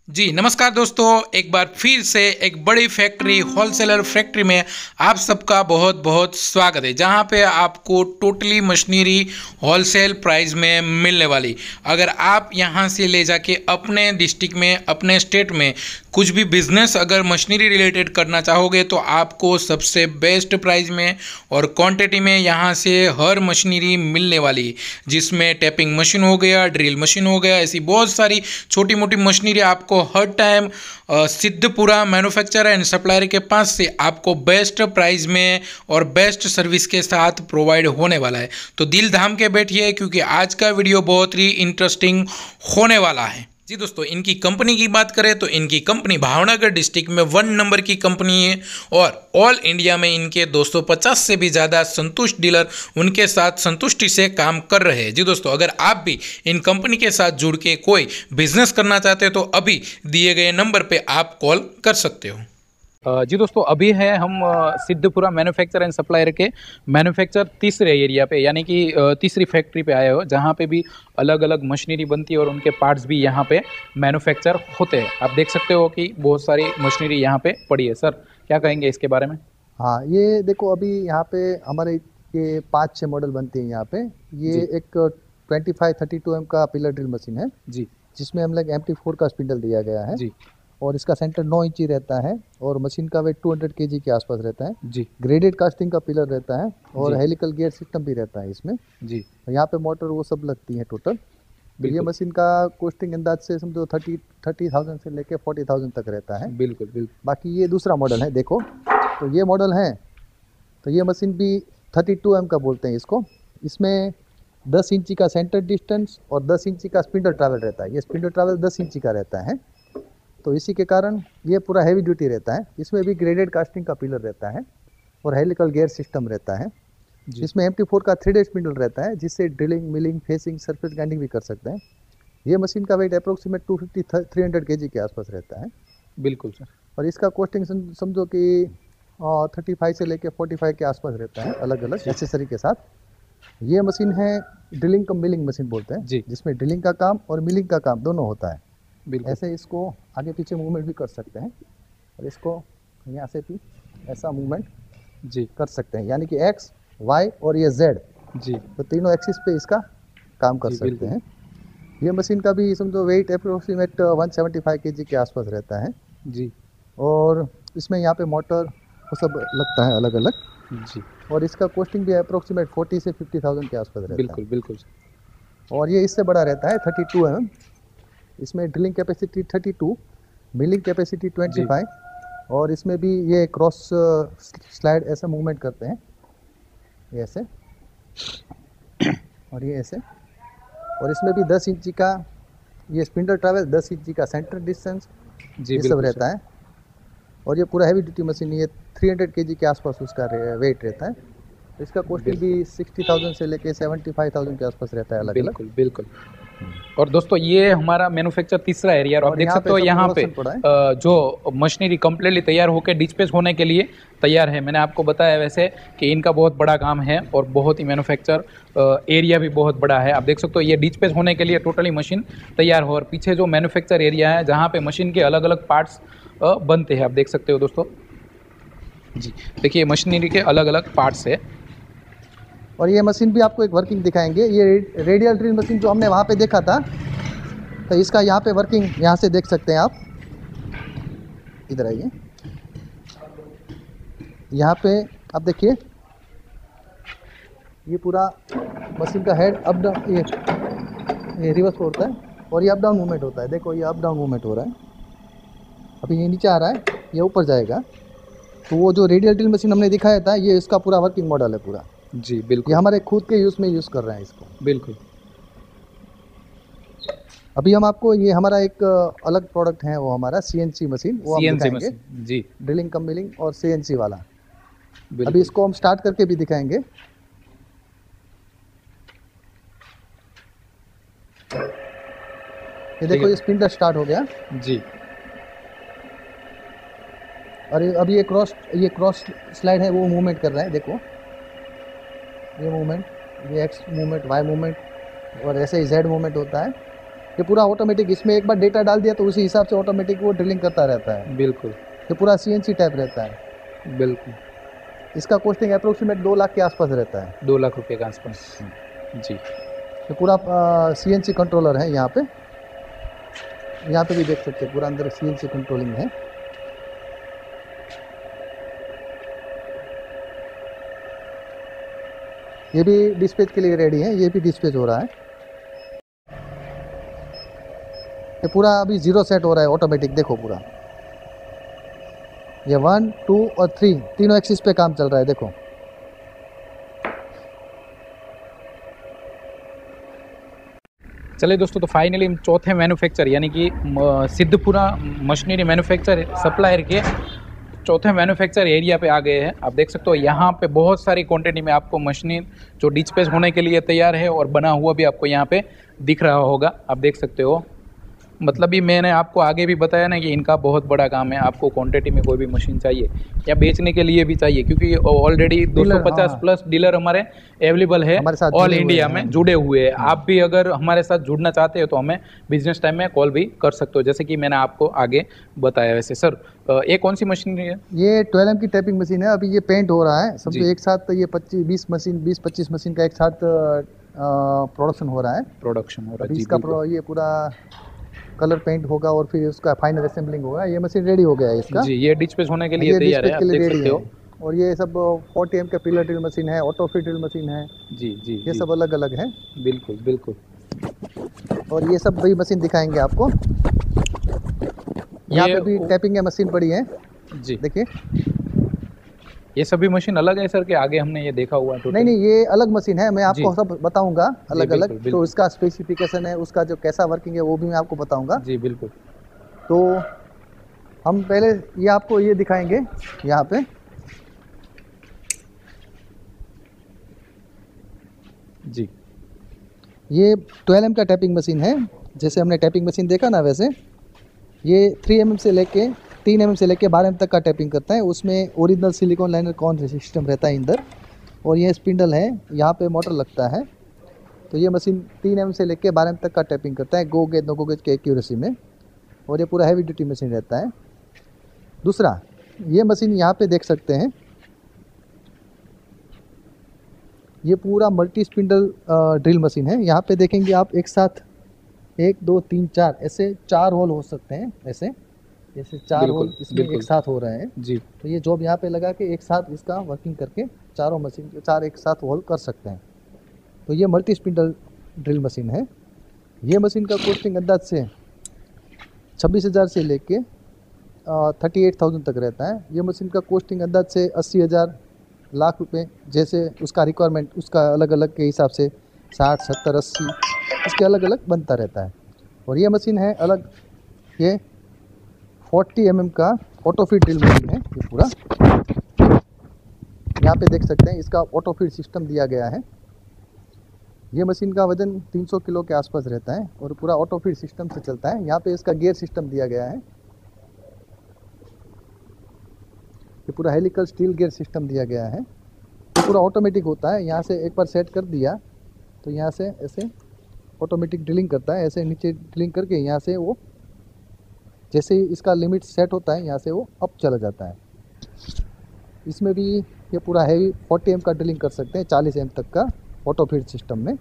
जी नमस्कार दोस्तों, एक बार फिर से एक बड़ी फैक्ट्री होलसेलर फैक्ट्री में आप सबका बहुत बहुत स्वागत है, जहां पे आपको टोटली मशीनरी होलसेल प्राइस में मिलने वाली। अगर आप यहां से ले जाके अपने डिस्ट्रिक्ट में, अपने स्टेट में कुछ भी बिजनेस अगर मशीनरी रिलेटेड करना चाहोगे तो आपको सबसे बेस्ट प्राइस में और क्वांटिटी में यहां से हर मशीनरी मिलने वाली, जिसमें टैपिंग मशीन हो गया, ड्रिल मशीन हो गया, ऐसी बहुत सारी छोटी मोटी मशीनरी आपको हर time Siddhapura manufacturer and supplier के पास से आपको बेस्ट प्राइस में और बेस्ट सर्विस के साथ प्रोवाइड होने वाला है। तो दिल थाम के बैठिए, क्योंकि आज का वीडियो बहुत ही इंटरेस्टिंग होने वाला है। जी दोस्तों, इनकी कंपनी की बात करें तो इनकी कंपनी भावनगर डिस्ट्रिक्ट में 1 नंबर की कंपनी है और ऑल इंडिया में इनके 250 से भी ज़्यादा संतुष्ट डीलर उनके साथ संतुष्टि से काम कर रहे हैं। जी दोस्तों, अगर आप भी इन कंपनी के साथ जुड़ के कोई बिजनेस करना चाहते हो तो अभी दिए गए नंबर पे आप कॉल कर सकते हो। जी दोस्तों, अभी है हम सिद्धपुरा मैन्युफैक्चर एंड सप्लायर के मैन्युफैक्चर तीसरे एरिया पे, यानी कि तीसरी फैक्ट्री पे आए हो, जहाँ पे भी अलग अलग मशीनरी बनती है और उनके पार्ट्स भी यहाँ पे मैन्युफैक्चर होते हैं। आप देख सकते हो कि बहुत सारी मशीनरी यहाँ पे पड़ी है। सर, क्या कहेंगे इसके बारे में? हाँ, ये देखो, अभी यहाँ पे हमारे ये 5-6 मॉडल बनते हैं यहाँ पे। ये एक 2532 एम का पिलर ड्रिल मशीन है जी, जिसमें हम लोग MT4 का स्पिंडल दिया गया है जी, और इसका सेंटर 9 इंची रहता है और मशीन का वेट 200 kg के आसपास रहता है। जी, ग्रेडेड कास्टिंग का पिलर रहता है और जी। हेलिकल गियर सिस्टम भी रहता है इसमें। जी, यहाँ पे मोटर वो सब लगती है टोटल। तो ये बिल्कुल मशीन का कॉस्टिंग अंदाज से समझो 30,000 से लेके 40,000 तक रहता है। बिल्कुल बिल्कुल। बाकी ये दूसरा मॉडल है, देखो तो ये मॉडल है। तो ये मशीन भी 32 एम का बोलते हैं इसको। इसमें 10 इंची का सेंटर डिस्टेंस और 10 इंची का स्पिंडल ट्रैवल रहता है। ये स्पिंडल ट्रैवल 10 इंची का रहता है, तो इसी के कारण ये पूरा हैवी ड्यूटी रहता है। इसमें भी ग्रेडेड कास्टिंग का पिलर रहता है और हेलिकल गियर सिस्टम रहता है। इसमें MT4 का 3D स्पिंडल रहता है, जिससे drilling, milling, facing, surface grinding भी कर सकते हैं। ये मशीन का वेट अप्रोक्सीमेट 250-300 kg के आसपास रहता है। बिल्कुल सर। और इसका कॉस्टिंग समझो कि 35 से लेके 45 के आसपास रहता है, अलग अलग एक्सेसरी के साथ। ये मशीन है ड्रिलिंग कम मिलिंग मशीन बोलते हैं जी, जिसमें ड्रिलिंग का काम और मिलिंग का काम दोनों होता है। बिल्कुल। ऐसे इसको आगे पीछे मूवमेंट भी कर सकते हैं और इसको यहाँ से भी ऐसा मूवमेंट जी, कर सकते हैं, यानी कि X, Y और ये Z, जी, तो तीनों एक्सिस पे इसका काम कर जी, सकते बिल्कुल। हैं। ये मशीन का भी समझो वेट अप्रोक्सीमेट 175 kg के आसपास रहता है जी, और इसमें यहाँ पे मोटर वो सब लगता है अलग अलग। जी, और इसका कॉस्टिंग भी अप्रोक्सीमेट 40 से 50,000 के आसपास रहता बिल्कुल बिल्कुल सर। है। और ये इससे बड़ा रहता है 32 mm। इसमें ड्रिलिंग कैपेसिटी 32, मिलिंग कैपेसिटी 25 और इसमें भी ये क्रॉस स्लाइड ऐसा मूवमेंट करते हैं, ये ऐसे और ये ऐसे। और इसमें भी 10 इंची का ये स्पिंडल ट्रैवल, 10 इंची का सेंटर डिस्टेंस, जी, ये सब बिल्कुल रहता है। और ये पूरा हैवी ड्यूटी मशीन, ये 300 kg के आसपास उसका वेट रहता है। तो इसका कॉस्टिंग भी 60,000 से लेके 75,000 के आसपास रहता है, अलग अलग। बिल्कुल बिल्कुल। और दोस्तों, ये हमारा मैन्युफैक्चर तीसरा एरिया और आप देख सकते हो यहाँ पे जो मशीनरी कम्प्लीटली तैयार होकर डिस्पैच होने के लिए तैयार है। मैंने आपको बताया वैसे कि इनका बहुत बड़ा काम है और बहुत ही मैन्युफैक्चर एरिया भी बहुत बड़ा है। आप देख सकते हो ये डिस्पैच होने के लिए टोटली मशीन तैयार हो और पीछे जो मैन्युफैक्चर एरिया है जहाँ पे मशीन के अलग अलग पार्ट्स बनते हैं, आप देख सकते हो दोस्तों। जी, देखिए मशीनरी के अलग अलग पार्ट्स है। और ये मशीन भी आपको एक वर्किंग दिखाएंगे। ये रेडियल ड्रिल मशीन जो हमने वहाँ पे देखा था, तो इसका यहाँ पे वर्किंग यहाँ से देख सकते हैं आप। इधर आइए, यहाँ पे आप देखिए, ये पूरा मशीन का हेड अप डाउन, ये रिवर्स होता है और ये अप डाउन मूवमेंट होता है। देखो ये अप डाउन मूवमेंट हो रहा है। अभी ये नीचे आ रहा है, ये ऊपर जाएगा। तो वो जो रेडियल ड्रिल मशीन हमने दिखाया था, ये इसका पूरा वर्किंग मॉडल है पूरा। जी, बिल्कुल। ये हमारे खुद के यूज़ में यूज़ कर रहे हैं इसको। बिल्कुल। अभी हम आपको ये हमारा एक अलग प्रोडक्ट है, वो हमारा CNC मशीन, वो हम CNC दिखाएंगे। मशीन, जी, ड्रिलिंग कम मिलिंग और CNC वाला। बिल्कुल। अभी इसको हम स्टार्ट करके भी दिखाएंगे। ये देखो, ये स्पिंडल स्टार्ट हो गया। जी, और अभी ये क्रॉस स्लाइड है, वो मूवमेंट कर रहा है। देखो ये मूवमेंट, ये X मूवमेंट, Y मूवमेंट और ऐसे ही Z मूवमेंट होता है। ये पूरा ऑटोमेटिक, इसमें एक बार डेटा डाल दिया तो उसी हिसाब से ऑटोमेटिक वो ड्रिलिंग करता रहता है। बिल्कुल। ये पूरा CNC टाइप रहता है। बिल्कुल। इसका कॉस्टिंग अप्रोक्सीमेट 2 लाख के आसपास रहता है। 2 लाख रुपए के आसपास। जी। ये पूरा CNC कंट्रोलर है यहाँ पे। यहाँ पे भी देख सकते हैं पूरा अंदर CNC कंट्रोलिंग है। ये भी डिस्पैच के लिए रेडी है, ये भी डिस्पैच हो रहा है। ये पूरा अभी 0 सेट हो रहा है ऑटोमेटिक, देखो पूरा ये 1, 2 और 3 तीनों एक्सिस पे काम चल रहा है, देखो। चलिए दोस्तों, तो फाइनली हम चौथे मैन्युफैक्चर यानी कि सिद्धपुरा मशीनरी मैन्युफैक्चर सप्लायर के चौथे मैन्युफैक्चर एरिया पे आ गए हैं। आप देख सकते हो यहाँ पे बहुत सारी क्वांटिटी में आपको मशीन जो डिस्पैच होने के लिए तैयार है और बना हुआ भी आपको यहाँ पे दिख रहा होगा। आप देख सकते हो, मतलब भी मैंने आपको आगे भी बताया ना कि इनका बहुत बड़ा काम है। आपको क्वांटिटी में कोई भी मशीन चाहिए या बेचने के लिए भी चाहिए, क्योंकि ऑलरेडी 250 प्लस डीलर हमारे अवेलेबल है ऑल इंडिया में जुड़े हुए हैं। आप भी अगर हमारे साथ जुड़ना चाहते हो तो हमें बिजनेस टाइम में कॉल भी कर सकते हो, जैसे कि मैंने आपको आगे बताया। वैसे सर, ये कौन सी मशीन है? ये 12M की टैपिंग मशीन है। अभी ये पेंट हो रहा है सब एक साथ। ये 20-25 मशीन का एक साथ प्रोडक्शन हो रहा है। इसका ये पूरा कलर पेंट होगा और फिर उसका फाइनल असेंबलिंग होगा। ये मशीन रेडी हो गया है इसका जी। ये डिस्पैच होने के लिए तैयार है, आप देख सकते हो। और ये सब 40M का पिलर ड्रिल मशीन है, ऑटो फिट ड्रिल मशीन है। जी जी, ये सब अलग अलग है। बिल्कुल बिल्कुल। और ये सब भी मशीन दिखाएंगे आपको। यहाँ पे भी टैपिंग है मशीन पड़ी है जी, देखिए। ये सभी मशीन अलग है सर के आगे हमने ये देखा हुआ? नहीं, ये अलग मशीन है, मैं आपको सब बताऊंगा अलग अलग। तो इसका स्पेसिफिकेशन है, उसका जो कैसा वर्किंग है वो भी मैं आपको बताऊंगा। जी बिल्कुल। तो हम पहले ये आपको ये दिखाएंगे यहाँ पे। जी, ये 12M का टैपिंग मशीन है। जैसे हमने टैपिंग मशीन देखा ना, वैसे ये 3mm से लेके 3mm से लेके 12mm तक का टैपिंग करता है। उसमें original silicon liner con system रहता है अंदर। और ये स्पिंडल है, यहाँ पे मोटर लगता है। तो ये मशीन 3mm से लेके 12mm तक का टैपिंग करता है, go gauge no go gauge के एक्यूरेसी में। और ये पूरा हैवी ड्यूटी मशीन रहता है। दूसरा, ये मशीन यहाँ पे देख सकते हैं, ये पूरा मल्टी स्पिंडल ड्रिल मशीन है। यहाँ पे देखेंगे आप एक साथ 1, 2, 3, 4 ऐसे 4 होल हो सकते हैं। ऐसे 4 होल इसमें एक साथ हो रहे हैं जी। तो ये जॉब यहाँ पे लगा के एक साथ इसका वर्किंग करके चारों मशीन के 4 एक साथ होल कर सकते हैं। तो ये मल्टी स्पिंडल ड्रिल मशीन है। ये मशीन का कॉस्टिंग अंदाज से 26,000 से लेके 38,000 तक रहता है। ये मशीन का कॉस्टिंग अंदाज से 80,000 लाख रुपए, जैसे उसका रिक्वायरमेंट उसका अलग अलग के हिसाब से 60, 70, 80 इसके अलग अलग बनता रहता है। और ये मशीन है अलग, ये 40mm का ऑटो फीड ड्रिल मशीन है। ये पूरा यहाँ पे देख सकते हैं, इसका ऑटो फीड सिस्टम दिया गया है। ये मशीन का वजन 300 किलो के आसपास रहता है और पूरा ऑटो फीड सिस्टम से चलता है। यहाँ पे इसका गियर सिस्टम दिया गया है। ये पूरा हेलिकल स्टील गियर सिस्टम दिया गया है। ये पूरा ऑटोमेटिक होता है। यहाँ से एक बार सेट कर दिया तो यहाँ से ऐसे ऑटोमेटिक ड्रिलिंग करता है। ऐसे नीचे ड्रिलिंग करके यहाँ से वो जैसे ही इसका लिमिट सेट होता है यहाँ से वो अप चला जाता है। इसमें भी ये पूरा हैवी 40M का ड्रिलिंग कर सकते हैं, 40M तक का ऑटो फीड सिस्टम में।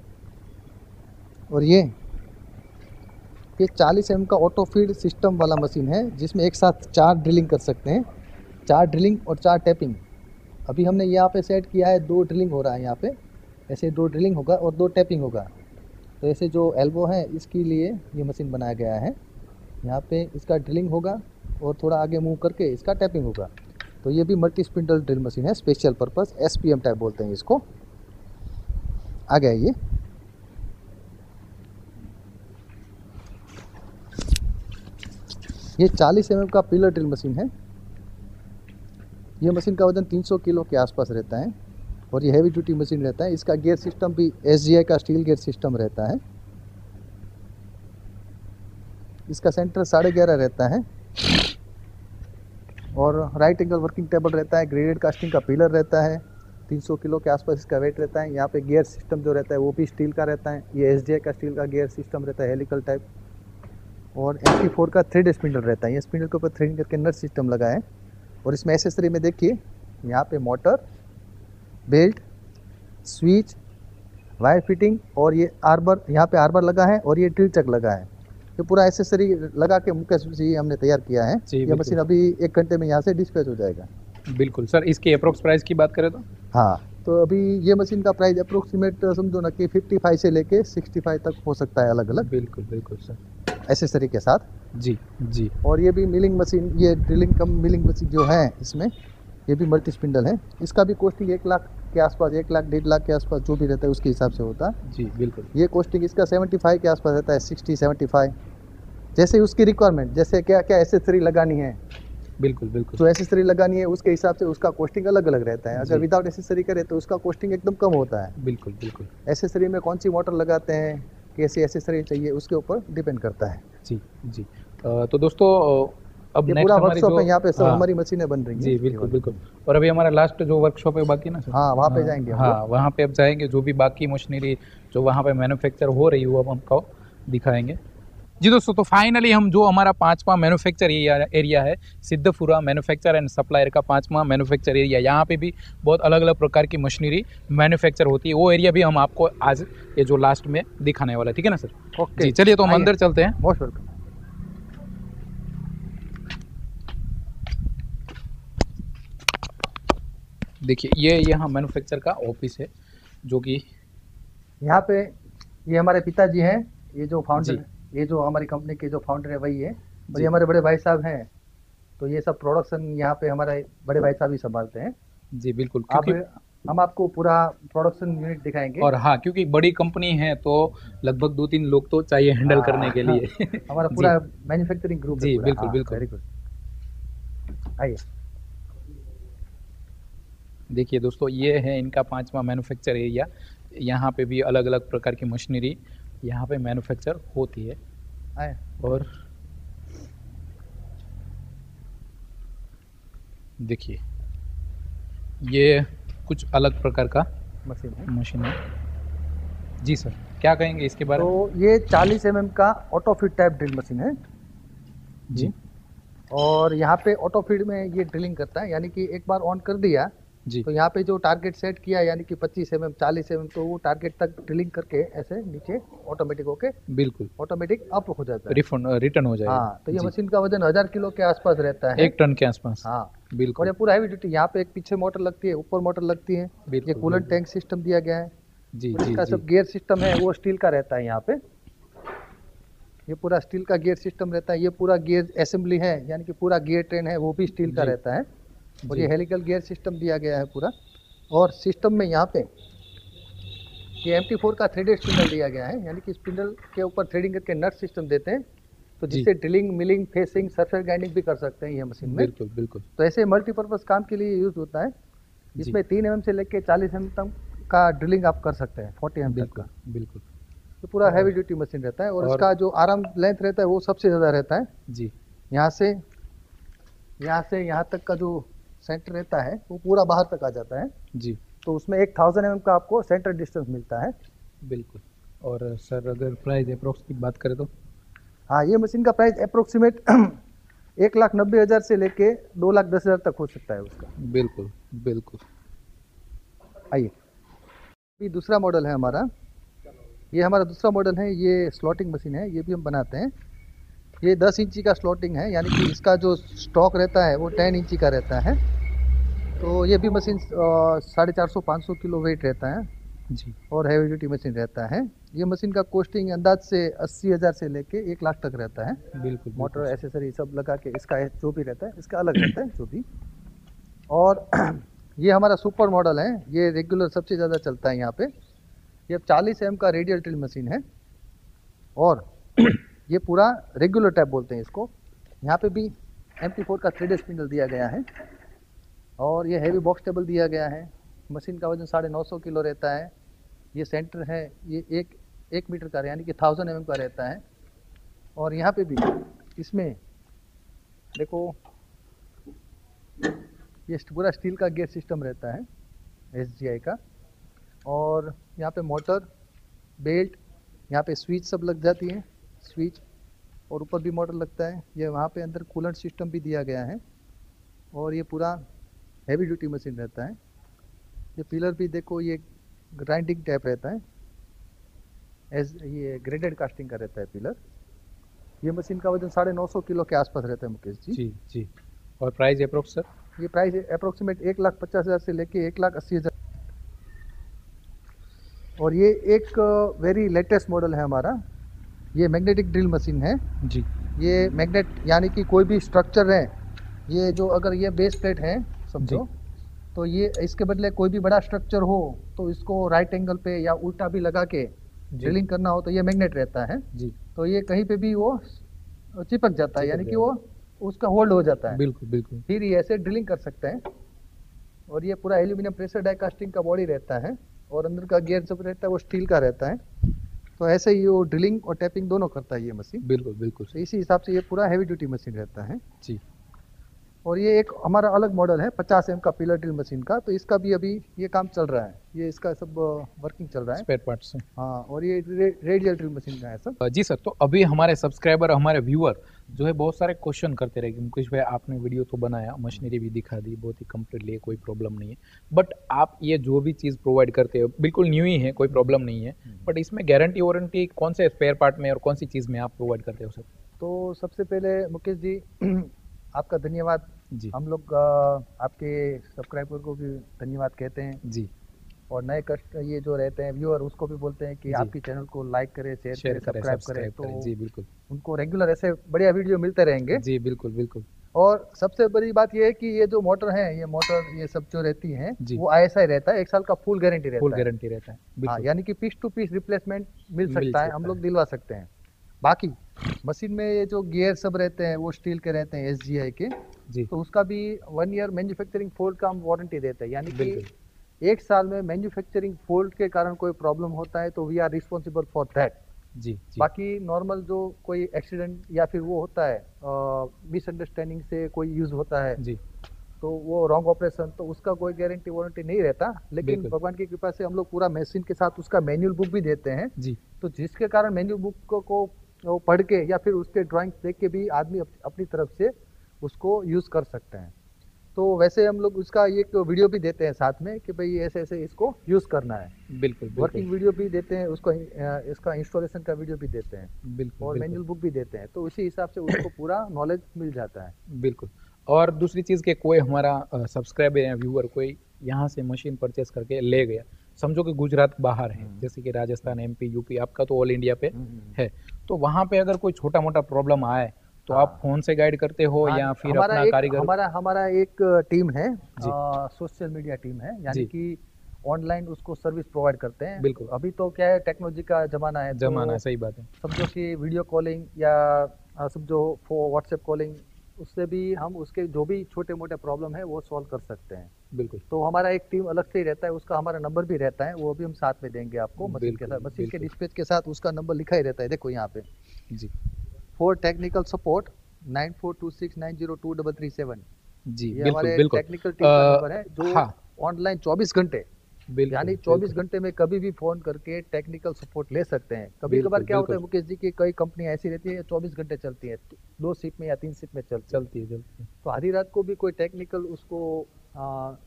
और ये 40M का ऑटो फीड सिस्टम वाला मशीन है जिसमें एक साथ 4 ड्रिलिंग कर सकते हैं, 4 ड्रिलिंग और 4 टैपिंग। अभी हमने यहाँ पे सेट किया है 2 ड्रिलिंग हो रहा है यहाँ पे, ऐसे 2 ड्रिलिंग होगा और 2 टैपिंग होगा। तो ऐसे जो एल्बो है इसके लिए ये मशीन बनाया गया है। यहाँ पे इसका ड्रिलिंग होगा और थोड़ा आगे मूव करके इसका टैपिंग होगा। तो ये भी मल्टी स्पिंडल ड्रिल मशीन है, स्पेशल पर्पस SPM टाइप बोलते हैं इसको। आ गया ये 40mm का पिलर ड्रिल मशीन है। ये मशीन का वजन 300 किलो के आसपास रहता है और ये हैवी ड्यूटी मशीन रहता है। इसका गियर सिस्टम भी SGI का स्टील गियर सिस्टम रहता है। इसका सेंटर 11.5 रहता है और राइट एंगल वर्किंग टेबल रहता है। ग्रेडेड कास्टिंग का पिलर रहता है, 300 किलो के आसपास इसका वेट रहता है। यहाँ पे गियर सिस्टम जो रहता है वो भी स्टील का रहता है। ये SGI का स्टील का गियर सिस्टम रहता है, हेलिकल टाइप। और MT4 का थ्रेड स्पिंडल रहता है। ये स्पिंडल के ऊपर थ्रेडिंग करके नट सिस्टम लगा है। और इसमें एसेसरी में देखिए यहाँ पे motor, belt, switch, wire fitting और ये आर्बर, यहाँ पे आर्बर लगा है और ये ड्रिल चक लगा है। ये पूरा एसेसरी लगा के मुकेश जी हमने तैयार किया है। ये मशीन अभी 1 घंटे में यहाँ से डिस्पैच हो जाएगा। बिल्कुल सर, इसकी अप्रोक्स प्राइस की बात करें तो? हाँ, तो अभी ये मशीन का प्राइस अप्रोक्सीमेट समझो ना कि 55 से लेके 65 तक हो सकता है अलग अलग। बिल्कुल बिल्कुल सर, एसेसरी के साथ। जी जी। और ये भी मिलिंग मशीन, ये ड्रिलिंग कम मिलिंग मशीन जो है इसमें, ये भी मल्टी स्पिंडल है। इसका भी कॉस्टिंग 1 लाख के आसपास, 1 लाख 1.5 लाख के आसपास जो भी रहता है उसके हिसाब से होता है। जी बिल्कुल। ये कॉस्टिंग इसका 75 के आसपास रहता है, 60-75, जैसे उसकी रिक्वायरमेंट, जैसे क्या क्या एसेसरी लगानी है। बिल्कुल बिल्कुल। जो एसेसरी लगानी है उसके हिसाब से उसका कॉस्टिंग अलग अलग रहता है। अगर विदाउट एसेसरी करे तो उसका कॉस्टिंग एकदम कम होता है। बिल्कुल बिल्कुल। एसेसरी में कौन सी मोटर लगाते हैं, कैसी एसेसरी चाहिए, उसके ऊपर डिपेंड करता है। जी जी। तो दोस्तों अब ये पूरा वर्कशॉप है, यहाँ पे सब हमारी मशीनें बन रही हैं। जी बिल्कुल बिल्कुल। और अभी हमारा लास्ट जो वर्कशॉप है बाकी ना सर? हाँ, वहाँ पे जाएंगे। हाँ, वहाँ पे अब जाएंगे, जो भी बाकी मशीनरी जो वहाँ पे मैन्युफैक्चर हो रही है वो अब हमको दिखाएंगे। जी दोस्तों, तो फाइनली हम जो हमारा 5वां मैन्युफैक्चर एरिया है, सिद्धपुरा मैन्युफैक्चर एंड सप्लायर का 5वां मैन्युफैक्चर एरिया, यहाँ पे भी बहुत अलग अलग प्रकार की मशीनरी मैन्युफैक्चर होती है। वो एरिया भी हम आपको आज ये जो लास्ट में दिखाने वाला है, ठीक है ना सर? ओके जी, चलिए तो हम अंदर चलते हैं। Most welcome. देखिए ये यहाँ मैन्युफैक्चर का ऑफिस है, जो कि यहाँ पे ये हमारे पिताजी हैं, ये जो फाउंडर, ये जो हमारी कंपनी के जो फाउंडर है वही है। और ये हमारे बड़े भाई साहब हैं। तो ये सब प्रोडक्शन यहाँ पे हमारे बड़े भाई साहब ही संभालते हैं। जी बिल्कुल। हम आपको पूरा प्रोडक्शन यूनिट दिखाएंगे। और हाँ, क्योंकि बड़ी कंपनी है तो लगभग 2-3 लोग तो चाहिए हैंडल करने के लिए। हमारा पूरा मैन्युफैक्चरिंग ग्रुप है। जी बिल्कुल बिल्कुल। Very good. आइए देखिए दोस्तों, ये है इनका 5वां मैन्युफैक्चर एरिया। यहाँ पे भी अलग अलग प्रकार की मशीनरी यहाँ पे मैन्युफैक्चर होती है। आए। और देखिए ये कुछ अलग प्रकार का मशीन है। जी सर, क्या कहेंगे इसके बारे में? तो ये 40 mm का auto feed type drill machine है जी। और यहाँ पे ऑटो फीड में ये ड्रिलिंग करता है, यानी कि एक बार ऑन कर दिया जी, तो यहाँ पे जो टारगेट सेट किया, यानी कि 25 mm 40 mm, तो वो टारगेट तक ड्रिलिंग करके ऐसे नीचे ऑटोमेटिक होके बिल्कुल ऑटोमेटिक अप हो जाता है, रिटर्न हो जाएगा। हाँ, तो ये मशीन का वजन 1000 किलो के आसपास रहता है। 1 टन के आसपास। हाँ बिल्कुल। और ये पूरा हैवी ड्यूटी। यहाँ पे एक पीछे मोटर लगती है, ऊपर मोटर लगती है। ये कूलेंट टैंक सिस्टम दिया गया है। जी और जी इसका जी। सब गियर सिस्टम है वो स्टील का रहता है। यहाँ पे ये पूरा स्टील का गियर सिस्टम रहता है। ये पूरा गियर असेंबली है, यानी कि पूरा गियर ट्रेन है वो भी स्टील का रहता है। और ये हेलिकल गियर सिस्टम दिया गया है पूरा। और सिस्टम में यहाँ पे ये MT4 का थ्रेडेड स्पिंडल दिया गया है, यानी कि स्पिंडल के ऊपर थ्रेडिंग करके नट सिस्टम देते हैं, तो जिससे drilling, milling, facing, surface grinding भी कर सकते हैं ये मशीन में। बिल्कुल बिल्कुल। तो ऐसे मल्टीपर्पज़ काम के लिए यूज होता है। इसमें 3 mm से लेके 40 mm तक का ड्रिलिंग आप कर सकते हैं, 40 mm तक का। बिल्कुल। तो पूरा हैवी ड्यूटी मशीन रहता है। और इसका जो आर्म लेंथ रहता है वो सबसे ज़्यादा रहता है। जी। यहाँ से यहाँ तक का जो सेंटर रहता है वो पूरा बाहर तक आ जाता है। जी। तो उसमें 1000 mm का आपको सेंटर डिस्टेंस मिलता है। बिल्कुल। और सर अगर प्राइस अप्रोक्स की बात करें तो? हाँ, ये मशीन का प्राइस अप्रोक्सीमेट 1,90,000 से लेके 2,10,000 तक हो सकता है उसका। बिल्कुल बिल्कुल। आइए, ये दूसरा मॉडल है हमारा। ये हमारा दूसरा मॉडल है, ये स्लॉटिंग मशीन है। ये भी हम बनाते हैं। ये 10 इंची का स्लॉटिंग है, यानी कि इसका जो स्टॉक रहता है वो 10 इंची का रहता है। तो ये भी मशीन 450-500 किलो वेट रहता है जी। और हैवी ड्यूटी मशीन रहता है। ये मशीन का कॉस्टिंग अंदाज से 80,000 से लेके 1 लाख तक रहता है। बिल्कुल। मोटर, एसेसरी सब लगा के इसका जो भी रहता है इसका अलग रहता है जो भी। और ये हमारा सुपर मॉडल है, ये रेगुलर सबसे ज़्यादा चलता है यहाँ पे। ये 40 mm का रेडियल ड्रिल मशीन है और ये पूरा रेगुलर टाइप बोलते हैं इसको। यहाँ पे भी MT4 का थ्रेडेड स्पिंडल दिया गया है और ये हैवी बॉक्स टेबल दिया गया है। मशीन का वजन 950 किलो रहता है। ये सेंटर है, ये 1 मीटर का यानी कि 1000 mm का रहता है। और यहाँ पे भी इसमें देखो ये पूरा स्टील का गियर सिस्टम रहता है SGI का। और यहाँ पे मोटर, बेल्ट, यहाँ पे स्विच सब लग जाती है, स्विच और ऊपर भी मोटर लगता है। ये वहाँ पे अंदर कूलेंट सिस्टम भी दिया गया है और ये पूरा हैवी ड्यूटी मशीन रहता है। ये पिलर भी देखो, ये ग्राइंडिंग टाइप रहता है, ये ग्रेडेड कास्टिंग का रहता है पिलर। ये मशीन का वजन 950 किलो के आसपास रहता है मुकेश जी। जी जी। और प्राइस अप्रोक्स सर? ये प्राइस अप्रोक्सीमेट 1,50,000 से लेके 1,80,000। और ये एक वेरी लेटेस्ट मॉडल है हमारा, ये मैग्नेटिक ड्रिल मशीन है जी। ये मैग्नेट यानी कि कोई भी स्ट्रक्चर है, ये जो अगर ये बेस प्लेट है समझो, तो ये इसके बदले कोई भी बड़ा स्ट्रक्चर हो तो इसको राइट एंगल पे या उल्टा भी लगा के ड्रिलिंग करना हो तो ये मैग्नेट रहता है जी। तो ये कहीं पे भी वो चिपक जाता है, यानी कि वो उसका होल्ड हो जाता है। बिल्कुल बिल्कुल। फिर ये ऐसे ड्रिलिंग कर सकते हैं। और ये पूरा एल्यूमिनियम प्रेशर डाई कास्टिंग का बॉडी रहता है और अंदर का गियर जब रहता है वो स्टील का रहता है। तो ऐसे ही वो ड्रिलिंग और टैपिंग दोनों करता है ये मशीन। बिल्कुल बिल्कुल। तो इसी हिसाब से ये पूरा हैवी ड्यूटी मशीन रहता है जी। और ये एक हमारा अलग मॉडल है 50 एम का पिलर ड्रिल मशीन का, तो इसका भी अभी ये काम चल रहा है, ये इसका सब वर्किंग चल रहा है स्पेयर पार्ट्स से। हाँ। और ये रेडियल ड्रिल मशीन का है सब। जी सर, तो अभी हमारे सब्सक्राइबर, हमारे व्यूअर जो है बहुत सारे क्वेश्चन करते रहे कि मुकेश भाई आपने वीडियो तो बनाया, मशीनरी भी दिखा दी, बहुत ही कंप्लीटली, कोई प्रॉब्लम नहीं है, बट आप ये जो भी चीज़ प्रोवाइड करते हो बिल्कुल न्यू ही है, कोई प्रॉब्लम नहीं है, बट इसमें गारंटी वारंटी कौन से स्पेयर पार्ट में और कौन सी चीज़ में आप प्रोवाइड करते हो सर? तो सबसे पहले मुकेश जी आपका धन्यवाद जी। हम लोग आपके सब्सक्राइबर को भी धन्यवाद कहते हैं जी। और नए कस्ट ये जो रहते हैं व्यूअर उसको भी बोलते हैं कि आपके चैनल को लाइक करें, शेयर करें, सब्सक्राइब करें, तो जी बिल्कुल उनको रेगुलर ऐसे बढ़िया वीडियो मिलते रहेंगे। जी बिल्कुल बिल्कुल। और सबसे बड़ी बात ये है कि ये जो मोटर है, ये मोटर ये सब जो रहती हैं वो ISI रहता है, 1 साल का फुल गारंटी रहता है। फुल गारंटी रहता है हाँ, यानी कि पीस टू पीस रिप्लेसमेंट मिल सकता है, हम लोग दिलवा सकते हैं। बाकी मशीन में ये जो गियर सब रहते हैं वो स्टील के रहते हैं SGI के जी। तो उसका भी 1 ईयर मैन्युफैक्चरिंग फॉल्ट का हम वारंटी देते हैं, यानी कि 1 साल में मैन्युफैक्चरिंग फॉल्ट के कारण कोई प्रॉब्लम होता है तो we are responsible for that. जी। बाकी नॉर्मल जो कोई एक्सीडेंट या फिर वो होता है मिसअंडरस्टैंडिंग से कोई यूज होता है जी, तो वो रॉन्ग ऑपरेशन, तो उसका कोई गारंटी वारंटी नहीं रहता। लेकिन भगवान की कृपा से हम लोग पूरा मशीन के साथ उसका मैनुअल बुक भी देते हैं जी। तो जिसके कारण मैनुअल बुक को पढ़ के या फिर उसके ड्राइंग्स देख के भी आदमी अपनी तरफ से उसको यूज कर सकते हैं। तो वैसे हम लोग उसका एक वीडियो भी देते हैं साथ में कि भाई ऐसे ऐसे इसको यूज करना है। बिल्कुल। वर्किंग वीडियो भी देते हैं उसको, इसका इंस्टॉलेशन का वीडियो भी देते हैं बिल्कुल। और मैनुअल बुक भी देते हैं, तो उसी हिसाब से उसको पूरा नॉलेज मिल जाता है। बिल्कुल। और दूसरी चीज़ के कोई हमारा सब्सक्राइबर या व्यूअर कोई यहाँ से मशीन परचेस करके ले गया, समझो कि गुजरात बाहर है, जैसे कि राजस्थान, MP, UP, आपका तो ऑल इंडिया पे है, तो वहाँ पे अगर कोई छोटा मोटा प्रॉब्लम आए तो आप फोन से गाइड करते हो या फिर अपना कारीगर? हमारा एक टीम है, सोशल मीडिया टीम है, यानी कि ऑनलाइन उसको सर्विस प्रोवाइड करते हैं। बिल्कुल। अभी तो क्या है, टेक्नोलॉजी का जमाना है, जमाना है, सही बात है। समझो कि वीडियो कॉलिंग या समझो व्हाट्सएप कॉलिंग, उससे भी हम उसके जो भी छोटे मोटे प्रॉब्लम है वो सॉल्व कर सकते हैं। बिल्कुल। तो हमारा एक टीम अलग से ही रहता है, उसका हमारा नंबर भी रहता है, वो भी हम साथ में देंगे आपको मशीन के साथ, मशीन के डिस्पैच के साथ उसका नंबर लिखा ही रहता है, देखो यहाँ पे जी। For technical support 9426902337। जी ये बिल्कुल हमारे बिल्कुल। टेक्निकल टीम का नंबर है जो हाँ। ऑनलाइन 24 घंटे, यानी 24 घंटे में कभी भी फोन करके टेक्निकल सपोर्ट ले सकते हैं। कभी कभार क्या होता है मुकेश जी की कई कंपनियां ऐसी रहती है 24 घंटे चलती है, 2 शिफ्ट में या 3 शिफ्ट में चलती है। तो आधी रात को भी कोई टेक्निकल उसको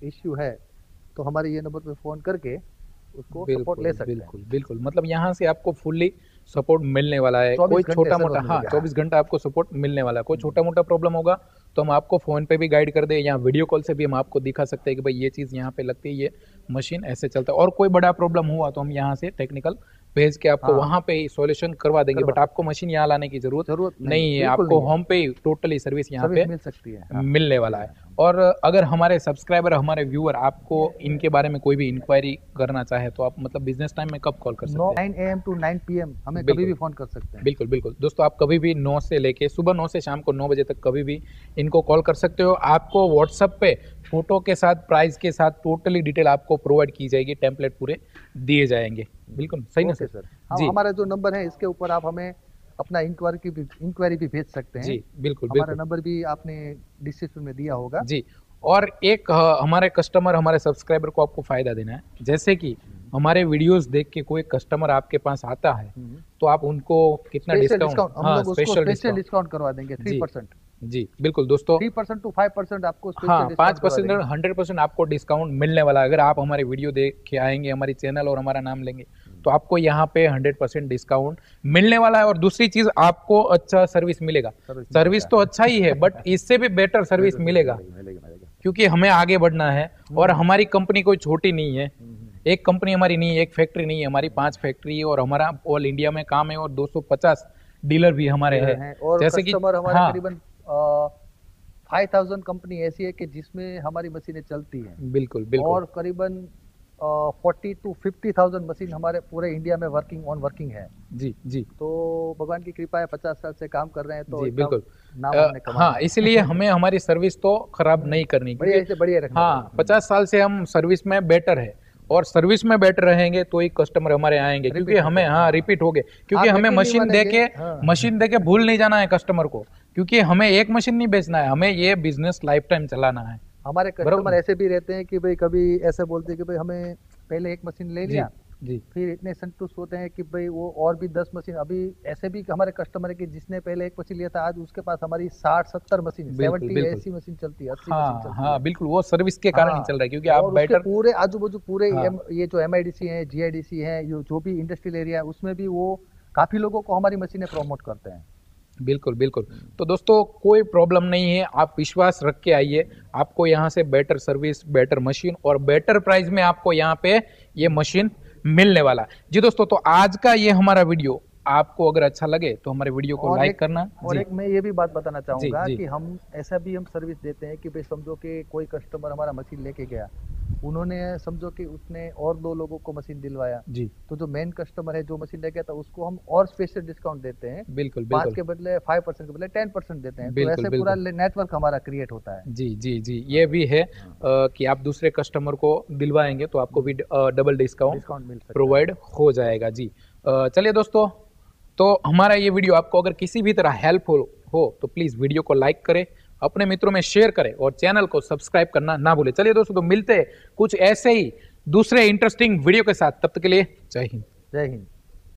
इश्यू है तो हमारे ये नंबर पे फोन करके उसको सपोर्ट ले सकते हैं। बिल्कुल बिल्कुल। मतलब यहाँ से आपको फुल्ली सपोर्ट मिलने वाला है, कोई छोटा मोटा, हाँ 24 घंटा आपको सपोर्ट मिलने वाला है। कोई छोटा मोटा प्रॉब्लम होगा तो हम आपको फ़ोन पे भी गाइड कर दे या वीडियो कॉल से भी हम आपको दिखा सकते हैं कि भाई ये चीज़ यहाँ पे लगती है, ये मशीन ऐसे चलता है। और कोई बड़ा प्रॉब्लम हुआ तो हम यहाँ से टेक्निकल भेज के आपको वहाँ पे सॉल्यूशन करवा देंगे, बट आपको मशीन यहाँ लाने की जरूरत नहीं है, आपको होम पे टोटली सर्विस यहाँ पे मिल सकती है, मिलने वाला है। और अगर हमारे सब्सक्राइबर, हमारे व्यूअर आपको इनके बारे में कोई भी इंक्वायरी करना चाहे तो आप मतलब बिजनेस टाइम में कब कॉल कर सकते हैं? 9 AM to 9 PM हमें कभी भी फोन कर सकते हैं। बिल्कुल बिल्कुल दोस्तों, आप कभी भी 9 से लेके सुबह 9 से शाम को 9 बजे तक कभी भी इनको कॉल कर सकते हो। आपको व्हाट्सएप पे फोटो के साथ, प्राइस के साथ टोटली डिटेल आपको प्रोवाइड की जाएगी, टेम्पलेट पूरे दिए जाएंगे। बिल्कुल सही ना सर? जी, हमारा जो नंबर है इसके ऊपर आप हमें अपना इंक्वायरी भी भेज सकते हैं। जी बिल्कुल। हमारा नंबर भी आपने डिस्क्रिप्शन में दिया होगा। जी। और एक हमारे कस्टमर, हमारे सब्सक्राइबर को आपको फ़ायदा देना है, जैसे कि हमारे वीडियोस देख के कोई कस्टमर आपके पास आता है तो आप उनको कितना डिस्काउंट, हम लोग उसको स्पेशल डिस्काउंट करवा देंगे 3%। जी बिल्कुल दोस्तों, 3% to 5% आपको हाँ 5% 100% आपको डिस्काउंट मिलने वाला है। अगर आप हमारे वीडियो देख के आएंगे, हमारी चैनल और हमारा नाम लेंगे तो आपको यहाँ पे 100% डिस्काउंट मिलने वाला है। और दूसरी चीज, आपको अच्छा सर्विस मिलेगा। सर्विस तो अच्छा ही है बट इससे भी बेटर सर्विस मिलेगा, क्योंकि हमें आगे बढ़ना है और हमारी कंपनी कोई छोटी नहीं है। एक कंपनी हमारी नहीं है, एक फैक्ट्री नहीं है, हमारी 5 फैक्ट्री है और हमारा ऑल इंडिया में काम है और 250 डीलर भी हमारे हैं। जैसे कि हमारे करीबन 5000 कंपनी ऐसी है कि जिसमें हमारी मशीनें चलती हैं। बिल्कुल बिल्कुल। और करीबन 40 to 50,000 मशीन हमारे पूरे इंडिया में वर्किंग है। जी जी। तो भगवान की कृपा है, 50 साल से काम कर रहे हैं तो जी बिल्कुल। नाम हमने कमाया। हाँ, इसलिए हमें हमारी सर्विस तो खराब नहीं करनी, बढ़िया रखना। हाँ 50 साल से हम सर्विस में बेटर है और सर्विस में बेटर रहेंगे तो ही कस्टमर हमारे आएंगे, क्योंकि हमें रिपीट हो गए, क्योंकि हमें मशीन देके भूल नहीं जाना है कस्टमर को, क्योंकि हमें एक मशीन नहीं बेचना है, हमें ये बिजनेस लाइफ टाइम चलाना है। हमारे कस्टमर ऐसे भी रहते हैं कि भाई कभी ऐसे बोलते हैं कि भाई हमें पहले एक मशीन ले लिया जी, फिर इतने संतुष्ट होते हैं कि भाई वो और भी 10 मशीन। अभी ऐसे भी हमारे कस्टमर है कि जिसने पहले एक मशीन लिया था आज उसके पास हमारी 60-70 मशीन, 70-80 मशीन चलती है, 80 मशीन चलती है। हाँ बिल्कुल, वो सर्विस के कारण ही चल रहा है, क्योंकि आप बेटर पूरे आजू बाजू पूरे ये जो MIDC है, GIDC है, जो भी इंडस्ट्रियल एरिया है उसमें भी वो काफी लोगों को हमारी मशीनें प्रमोट करते हैं। बिल्कुल बिल्कुल। तो दोस्तों कोई प्रॉब्लम नहीं है, आप विश्वास रख के आइए, आपको यहाँ से बेटर सर्विस, बेटर मशीन और बेटर प्राइस में आपको यहाँ पे ये मशीन मिलने वाला। जी दोस्तों, तो आज का ये हमारा वीडियो आपको अगर अच्छा लगे तो हमारे वीडियो को लाइक करना। और एक मैं ये भी बात बताना चाहूंगा कि हम ऐसा भी हम सर्विस देते हैं कि भाई समझो कि कोई कस्टमर हमारा मशीन लेके गया, उन्होंने समझो कि उसने और 2 लोगों को मशीन दिलवाया जी, तो जो मेन कस्टमर है जो मशीन ले गया था उसको हम और स्पेशल डिस्काउंट देते हैं। बिल्कुल 5 के बदले 5% के बदले 10% देते हैं। तो ऐसे पूरा नेटवर्क हमारा क्रिएट होता है। जी जी जी, ये भी है कि आप दूसरे कस्टमर को दिलवाएंगे तो आपको भी डबल डिस्काउंट प्रोवाइड हो जाएगा। जी चलिए दोस्तों, तो हमारा ये वीडियो आपको अगर किसी भी तरह हेल्पफुल हो तो प्लीज़ वीडियो को लाइक करें, अपने मित्रों में शेयर करें और चैनल को सब्सक्राइब करना ना भूलें। चलिए दोस्तों, तो मिलते हैं कुछ ऐसे ही दूसरे इंटरेस्टिंग वीडियो के साथ, तब तक के लिए जय हिंद। जय हिंद।